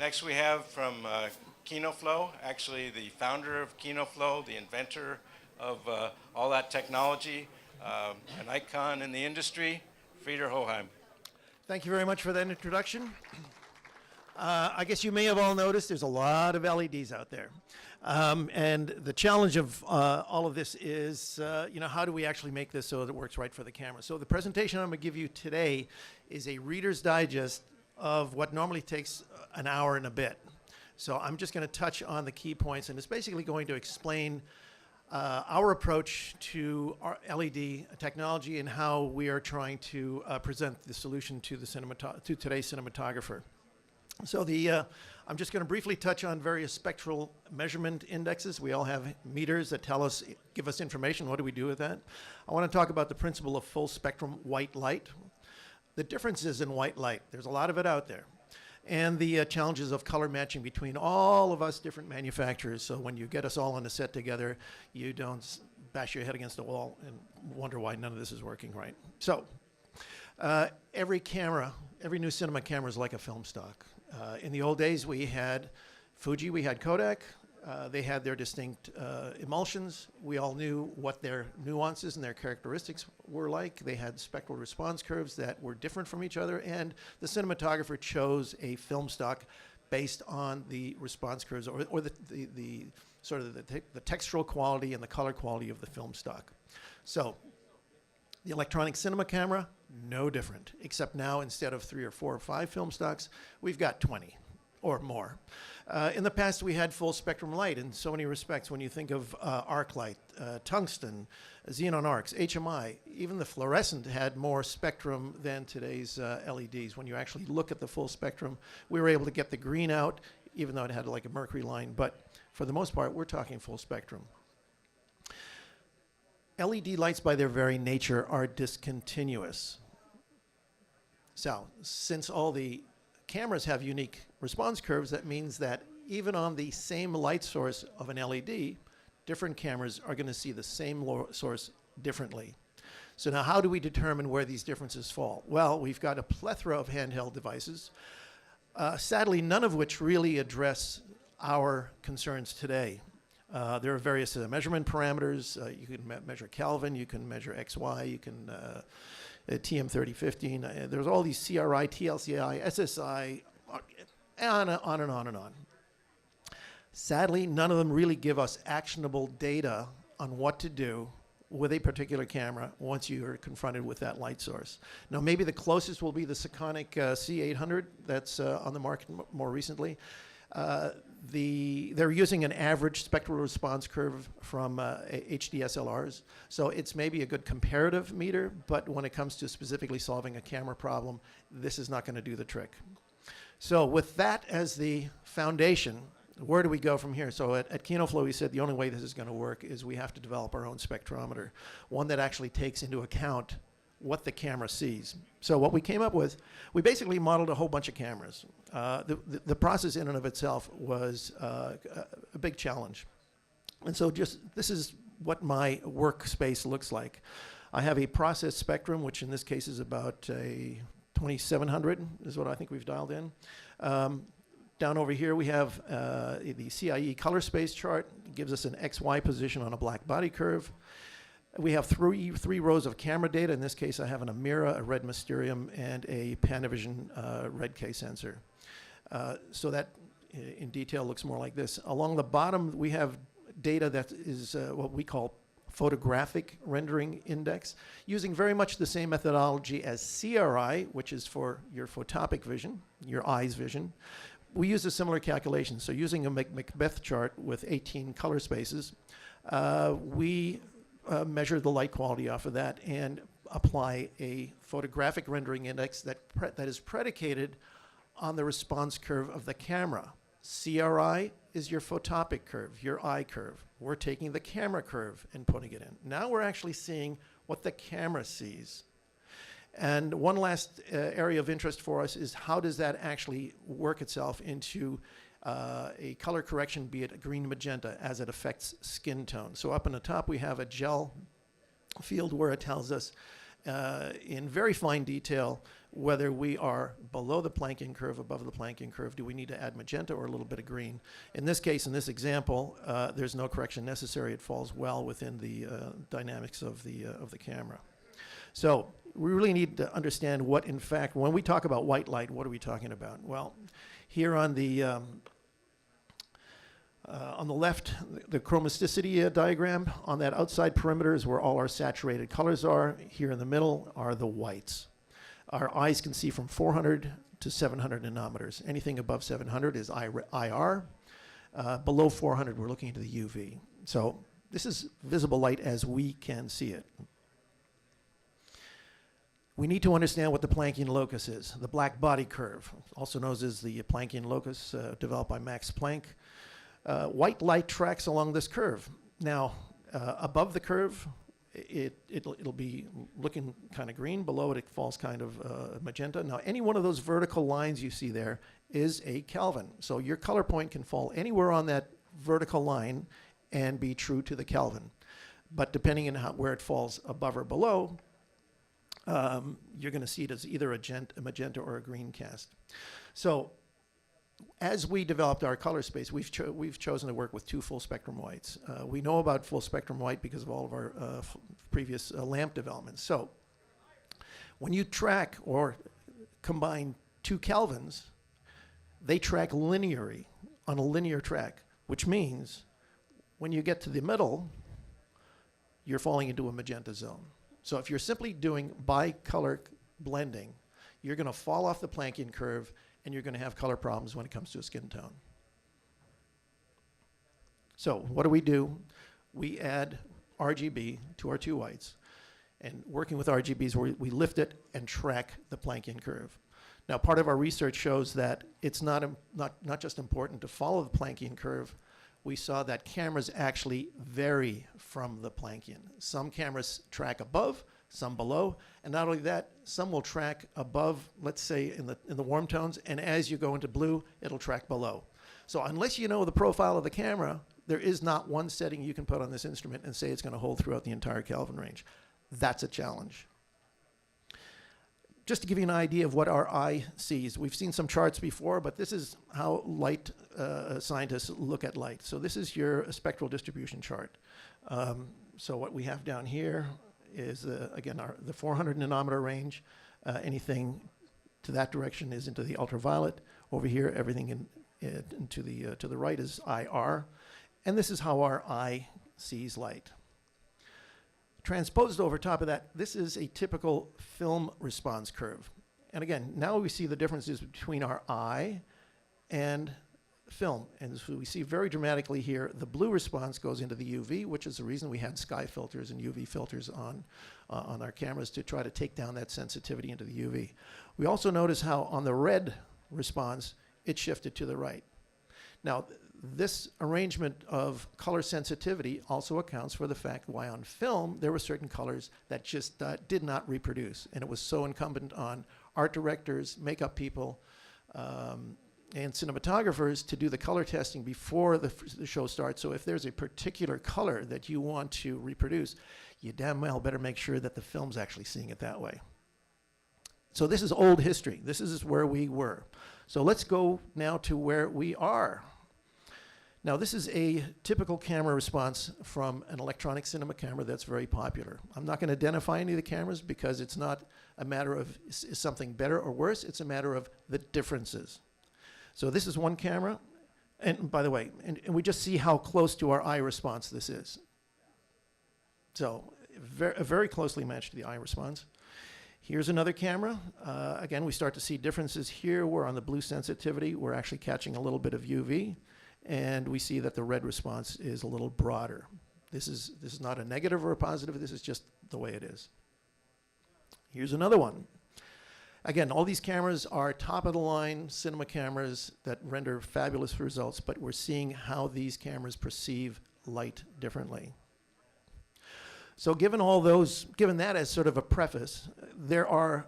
Next we have from Kino, actually the founder of Kino, the inventor of all that technology, an icon in the industry, Frieder Hochheim. Thank you very much for that introduction. I guess you may have all noticed there's a lot of LEDs out there. And the challenge of all of this is, how do we actually make this so that it works right for the camera? So the presentation I'm going to give you today is a Reader's Digest of what normally takes an hour and a bit. So I'm just going to touch on the key points, and it's basically going to explain our approach to our LED technology and how we are trying to present the solution to today's cinematographer. So I'm just going to briefly touch on various spectral measurement indexes. We all have meters that give us information. What do we do with that? I want to talk about the principle of full spectrum white light, the differences in white light. There's a lot of it out there. And the challenges of color matching between all of us different manufacturers. So when you get us all on a set together, you don't bash your head against the wall and wonder why none of this is working right. So every new cinema camera is like a film stock. In the old days, we had Fuji, we had Kodak. They had their distinct emulsions. We all knew what their nuances and their characteristics were like. They had spectral response curves that were different from each other, and the cinematographer chose a film stock based on the response curves or the sort of the textural quality and the color quality of the film stock. So the electronic cinema camera, no different, except now instead of 3 or 4 or 5 film stocks, we've got 20 or more. In the past, we had full spectrum light in so many respects. When you think of arc light, tungsten, xenon arcs, HMI, even the fluorescent had more spectrum than today's LEDs. When you actually look at the full spectrum, we were able to get the green out, even though it had like a mercury line. But for the most part, we're talking full spectrum. LED lights, by their very nature, are discontinuous. So since all the cameras have unique response curves, that means that even on the same light source of an LED, different cameras are going to see the same source differently. So now how do we determine where these differences fall? Well, we've got a plethora of handheld devices, sadly none of which really address our concerns today. There are various measurement parameters. You can measure Kelvin, you can measure XY, you can TM3015. There's all these CRI, TLCI, SSI, on and on and on. Sadly, none of them really give us actionable data on what to do with a particular camera once you are confronted with that light source. Now, maybe the closest will be the Sekonic C800 that's on the market more recently. They're using an average spectral response curve from HDSLRs, so it's maybe a good comparative meter, but when it comes to specifically solving a camera problem, this is not going to do the trick. So with that as the foundation, where do we go from here? So at Kino, we said the only way this is going to work is we have to develop our own spectrometer, one that actually takes into account what the camera sees. So what we came up with, we basically modeled a whole bunch of cameras. The process in and of itself was a big challenge. And so this is what my workspace looks like. I have a process spectrum, which in this case is about a 2700 is what I think we've dialed in. Down over here we have the CIE color space chart. It gives us an XY position on a black body curve. We have three rows of camera data. In this case, I have an Amira, a red Mysterium, and a Panavision red K sensor. So that, in detail, looks more like this. Along the bottom, we have data that is what we call photographic rendering index, using very much the same methodology as CRI, which is for your photopic vision, your eye's vision. We use a similar calculation. So using a Macbeth chart with 18 color spaces, we measure the light quality off of that and apply a photographic rendering index that is predicated on the response curve of the camera. CRI is your photopic curve, your eye curve. We're taking the camera curve and putting it in. Now we're actually seeing what the camera sees. And one last area of interest for us is how does that actually work itself into a color correction, be it a green magenta, as it affects skin tone. So up in the top we have a gel field where it tells us in very fine detail whether we are below the Planckian curve, above the Planckian curve. Do we need to add magenta or a little bit of green? In this case, in this example, there's no correction necessary. It falls well within the dynamics of the camera. So we really need to understand what, in fact, when we talk about white light, what are we talking about? Well, here on the left, the chromosticity diagram. On that outside perimeter is where all our saturated colors are. Here in the middle are the whites. Our eyes can see from 400 to 700 nanometers. Anything above 700 is IR. Below 400, we're looking into the UV. So this is visible light as we can see it. We need to understand what the Planckian locus is. The black body curve, also known as the Planckian locus, developed by Max Planck. White light tracks along this curve. Now, above the curve, it'll be looking kind of green. Below it, it falls kind of magenta. Now, any one of those vertical lines you see there is a Kelvin. So your color point can fall anywhere on that vertical line and be true to the Kelvin. But depending on where it falls above or below, you're going to see it as either a magenta or a green cast. So as we developed our color space, we've chosen to work with two full spectrum whites. We know about full spectrum white because of all of our previous lamp developments. So when you track or combine two Kelvins, they track linearly on a linear track, which means when you get to the middle, you're falling into a magenta zone. So if you're simply doing bicolor blending, you're going to fall off the Planckian curve and you're going to have color problems when it comes to a skin tone. So what do? We add RGB to our two whites. And working with RGBs, we lift it and track the Planckian curve. Now, part of our research shows that it's not just important to follow the Planckian curve. We saw that cameras actually vary from the Planckian. Some cameras track above, some below, and not only that, some will track above, let's say in the warm tones, and as you go into blue, it'll track below. So unless you know the profile of the camera, there is not one setting you can put on this instrument and say it's going to hold throughout the entire Kelvin range. That's a challenge. Just to give you an idea of what our eye sees, we've seen some charts before, but this is how light scientists look at light. So this is your spectral distribution chart. So what we have down here is, again, the 400 nanometer range. Anything to that direction is into the ultraviolet. Over here, everything to the right is IR. And this is how our eye sees light. Transposed over top of that, this is a typical film response curve. And again, now we see the differences between our eye and film. And so we see very dramatically here, the blue response goes into the UV, which is the reason we had sky filters and UV filters on our cameras to try to take down that sensitivity into the UV. We also notice how on the red response, it shifted to the right. Now, this arrangement of color sensitivity also accounts for the fact why on film there were certain colors that just did not reproduce. And it was so incumbent on art directors, makeup people, and cinematographers to do the color testing before the show starts. So if there's a particular color that you want to reproduce, you damn well better make sure that the film's actually seeing it that way. So this is old history. This is where we were. So let's go now to where we are. Now, this is a typical camera response from an electronic cinema camera that's very popular. I'm not going to identify any of the cameras because it's not a matter of is something better or worse. It's a matter of the differences. So this is one camera. And by the way, and we just see how close to our eye response this is. So very closely matched to the eye response. Here's another camera. Again, we start to see differences here. We're on the blue sensitivity. We're actually catching a little bit of UV. And we see that the red response is a little broader. This is not a negative or a positive. This is just the way it is. Here's another one. Again, all these cameras are top-of-the-line cinema cameras that render fabulous results, but we're seeing how these cameras perceive light differently. So given that as sort of a preface, there are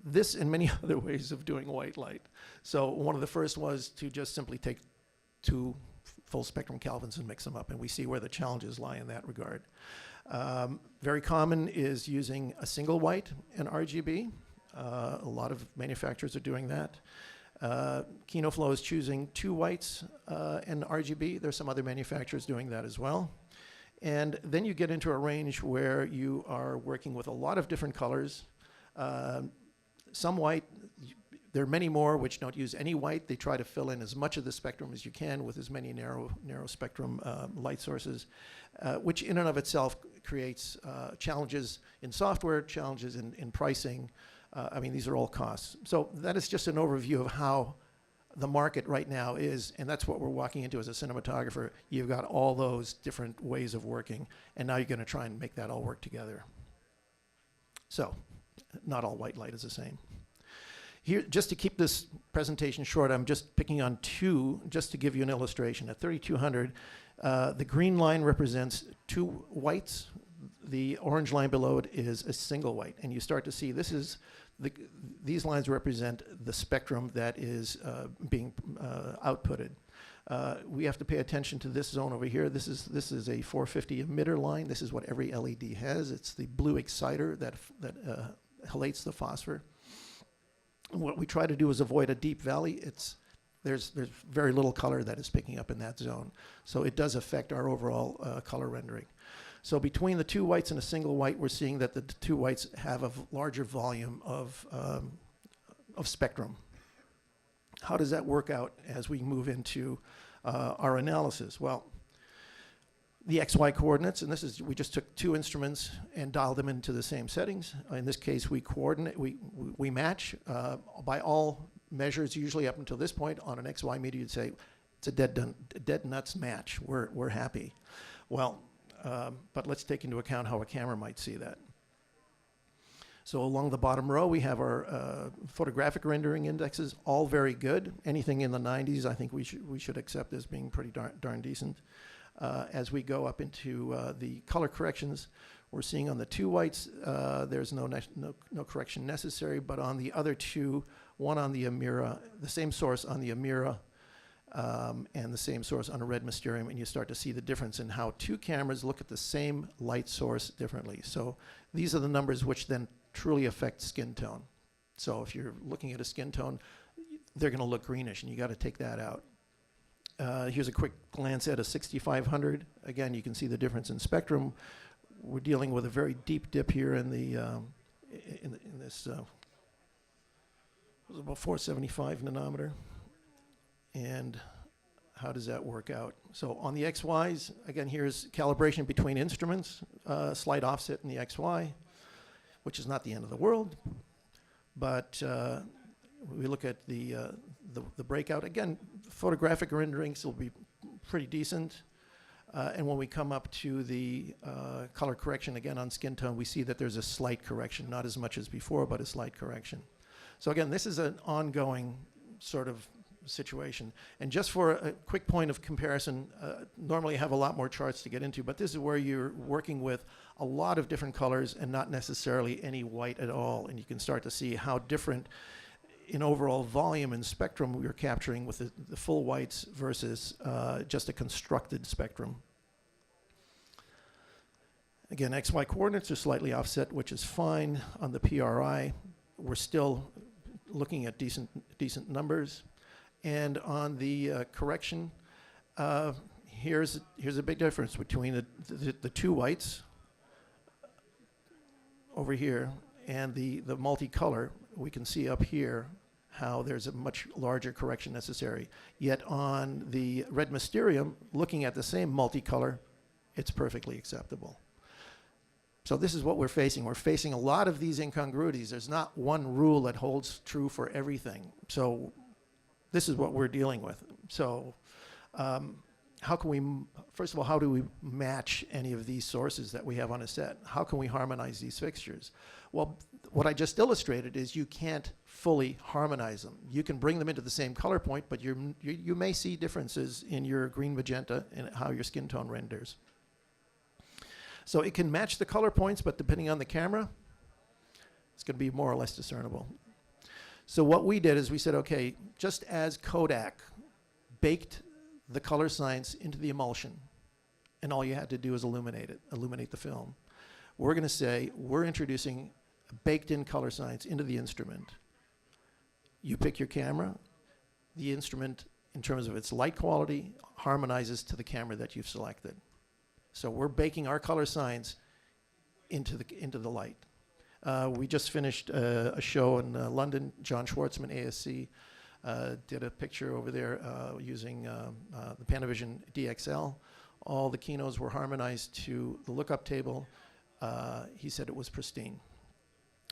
this and many other ways of doing white light. So one of the first was to just simply take two full spectrum Kelvins and mix them up, and we see where the challenges lie in that regard. Very common is using a single white in RGB. A lot of manufacturers are doing that. Kino Flow is choosing 2 whites in RGB. There's some other manufacturers doing that as well. And then you get into a range where you are working with a lot of different colors. Some white, there are many more which don't use any white. They try to fill in as much of the spectrum as you can with as many narrow spectrum light sources, which in and of itself creates challenges in software, challenges in pricing. I mean, these are all costs. So that is just an overview of how the market right now is, and that's what we're walking into as a cinematographer. You've got all those different ways of working, and now you're going to try and make that all work together. So, not all white light is the same. Here, just to keep this presentation short, I'm just picking on 2, just to give you an illustration. At 3200, the green line represents 2 whites. The orange line below it is a single white, and you start to see this is these lines represent the spectrum that is being outputted. We have to pay attention to this zone over here. This is a 450 emitter line. This is what every LED has. It's the blue exciter that halates the phosphor. And what we try to do is avoid a deep valley. There's very little color that is picking up in that zone, so it does affect our overall color rendering. So between the 2 whites and a single white, we're seeing that the 2 whites have a larger volume of spectrum. How does that work out as we move into our analysis? Well, the XY coordinates, and we just took 2 instruments and dialed them into the same settings. In this case, we match by all measures, usually up until this point on an XY meter, you'd say it's a dead nuts match. We're happy. Well, but let's take into account how a camera might see that. So along the bottom row, we have our photographic rendering indexes, all very good. Anything in the 90s, I think we should accept as being pretty darn decent. As we go up into the color corrections, we're seeing on the 2 whites, there's no correction necessary, but on the other 2, one on the Amira, the same source on the Amira, and the same source on a red Mysterium, and you start to see the difference in how 2 cameras look at the same light source differently. So these are the numbers which then truly affect skin tone. So if you're looking at a skin tone, they're going to look greenish, and you got to take that out. Here's a quick glance at a 6500. Again, you can see the difference in spectrum. We're dealing with a very deep dip here in the in this. It was about 475 nanometer. And how does that work out? So on the XYs, again, here's calibration between instruments, slight offset in the XY, which is not the end of the world. But we look at the breakout. Again, photographic renderings will be pretty decent. And when we come up to the color correction, again, on skin tone, we see that there's a slight correction, not as much as before, but a slight correction. So again, this is an ongoing sort of situation. And just for a quick point of comparison, normally I have a lot more charts to get into, but this is where you're working with a lot of different colors and not necessarily any white at all. And you can start to see how different in overall volume and spectrum we are capturing with the full whites versus just a constructed spectrum. Again, XY coordinates are slightly offset, which is fine. On the PRI, we're still looking at decent numbers. And on the correction, here's a big difference between the 2 whites over here and the multicolor. We can see up here how there's a much larger correction necessary. Yet on the red Mysterium, looking at the same multicolor, it's perfectly acceptable. So this is what we're facing. We're facing a lot of these incongruities. There's not one rule that holds true for everything. So this is what we're dealing with. So how can we, first of all, how do we match any of these sources that we have on a set? How can we harmonize these fixtures? Well, what I just illustrated is you can't fully harmonize them. You can bring them into the same color point, but you may see differences in your green magenta and how your skin tone renders. So it can match the color points, but depending on the camera, it's going to be more or less discernible. So what we did is we said, okay, just as Kodak baked the color science into the emulsion, and all you had to do is illuminate the film. We're going to say we're introducing baked-in color science into the instrument. You pick your camera. The instrument, in terms of its light quality, harmonizes to the camera that you've selected. So we're baking our color science into the light. We just finished a show in London. John Schwartzman, ASC, did a picture over there using the Panavision DXL. All the Kinos were harmonized to the lookup table. He said it was pristine.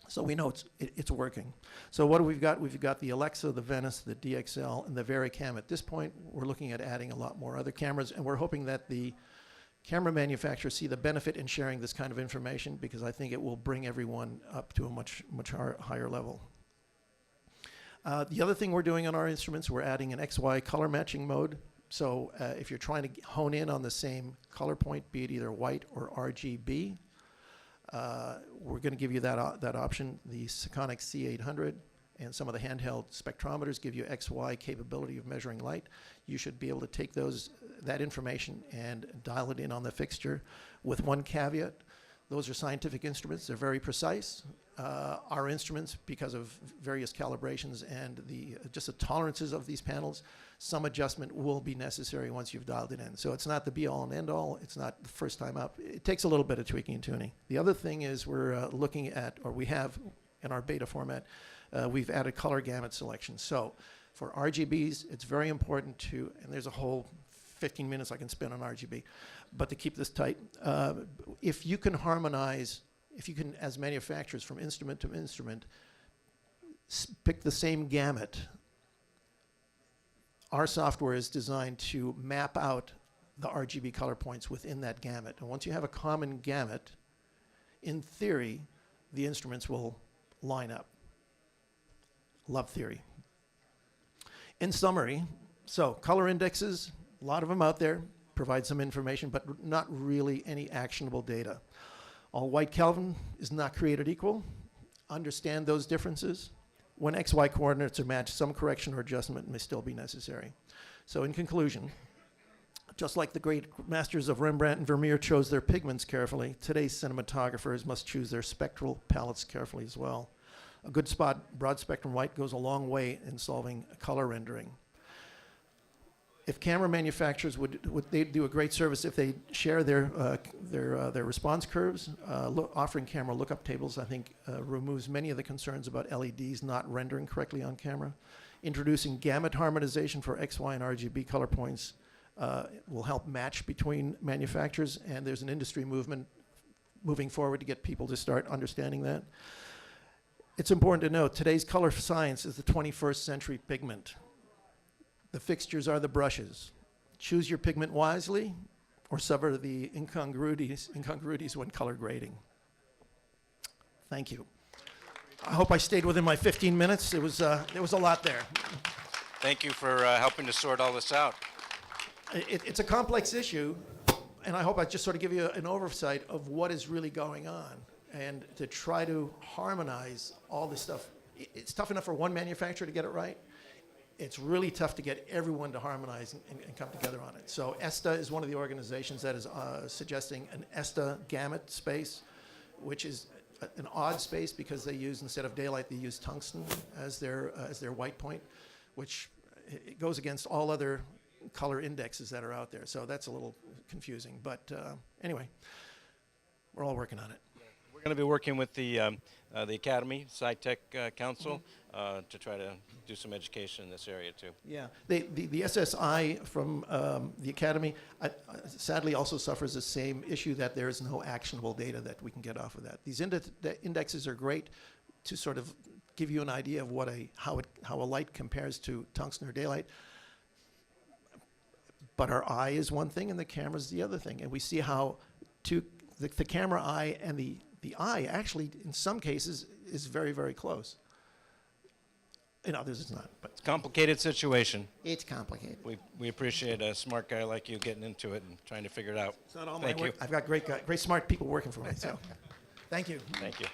So we know it's working. So what do we've got? We've got the Alexa, the Venice, the DXL, and the VariCam. At this point, we're looking at adding a lot more other cameras, and we're hoping that the camera manufacturers see the benefit in sharing this kind of information, because I think it will bring everyone up to a much higher level. The other thing we're doing on our instruments, we're adding an XY color matching mode. So if you're trying to hone in on the same color point, be it either white or RGB, we're going to give you that option. The Sekonic C800 and some of the handheld spectrometers give you XY capability of measuring light. You should be able to take that information and dial it in on the fixture, with one caveat. Those are scientific instruments. They're very precise. Our instruments, because of various calibrations and just the tolerances of these panels, some adjustment will be necessary once you've dialed it in. So it's not the be-all and end-all. It's not the first time up. It takes a little bit of tweaking and tuning. The other thing is we're looking at, or we have in our beta format, we've added color gamut selection. So for RGBs, it's very important to, and there's a whole 15 minutes I can spend on RGB, but to keep this tight, if you can harmonize, if you can, as manufacturers from instrument to instrument, pick the same gamut, our software is designed to map out the RGB color points within that gamut. And once you have a common gamut, in theory, the instruments will line up. Love theory. In summary, so color indexes, a lot of them out there, provide some information, but not really any actionable data. All white Kelvin is not created equal. Understand those differences. When XY coordinates are matched, some correction or adjustment may still be necessary. So in conclusion, just like the great masters of Rembrandt and Vermeer chose their pigments carefully, today's cinematographers must choose their spectral palettes carefully as well. A good spot, broad spectrum white, goes a long way in solving color rendering. If camera manufacturers would they do a great service if they share their response curves, offering camera lookup tables, I think removes many of the concerns about LEDs not rendering correctly on camera. Introducing gamut harmonization for XY and RGB color points will help match between manufacturers, and there's an industry movement moving forward to get people to start understanding that. It's important to note, today's color science is the 21st century pigment. The fixtures are the brushes. Choose your pigment wisely, or suffer the incongruities when color grading. Thank you. I hope I stayed within my 15 minutes. There was a lot there. Thank you for helping to sort all this out. It's a complex issue, and I hope I just sort of give you an oversight of what is really going on, and to try to harmonize all this stuff. It's tough enough for one manufacturer to get it right. It's really tough to get everyone to harmonize and come together on it. So ESTA is one of the organizations that is suggesting an ESTA gamut space, which is an odd space because they use, instead of daylight, they use tungsten as their white point, which it goes against all other color indexes that are out there. So that's a little confusing. But anyway, we're all working on it. We're going to be working with the Academy, SciTech Council, to try to do some education in this area too. Yeah, the SSI from the Academy sadly also suffers the same issue, that there is no actionable data that we can get off of that. These indexes are great to sort of give you an idea of what how a light compares to tungsten or daylight. But our eye is one thing and the camera is the other thing, and we see how the camera eye and the eye actually, in some cases, is very, very close. In others, it's not. But it's a complicated situation. It's complicated. We appreciate a smart guy like you getting into it and trying to figure it out. It's not all my work. I've got great smart people working for me. So, thank you. Thank you.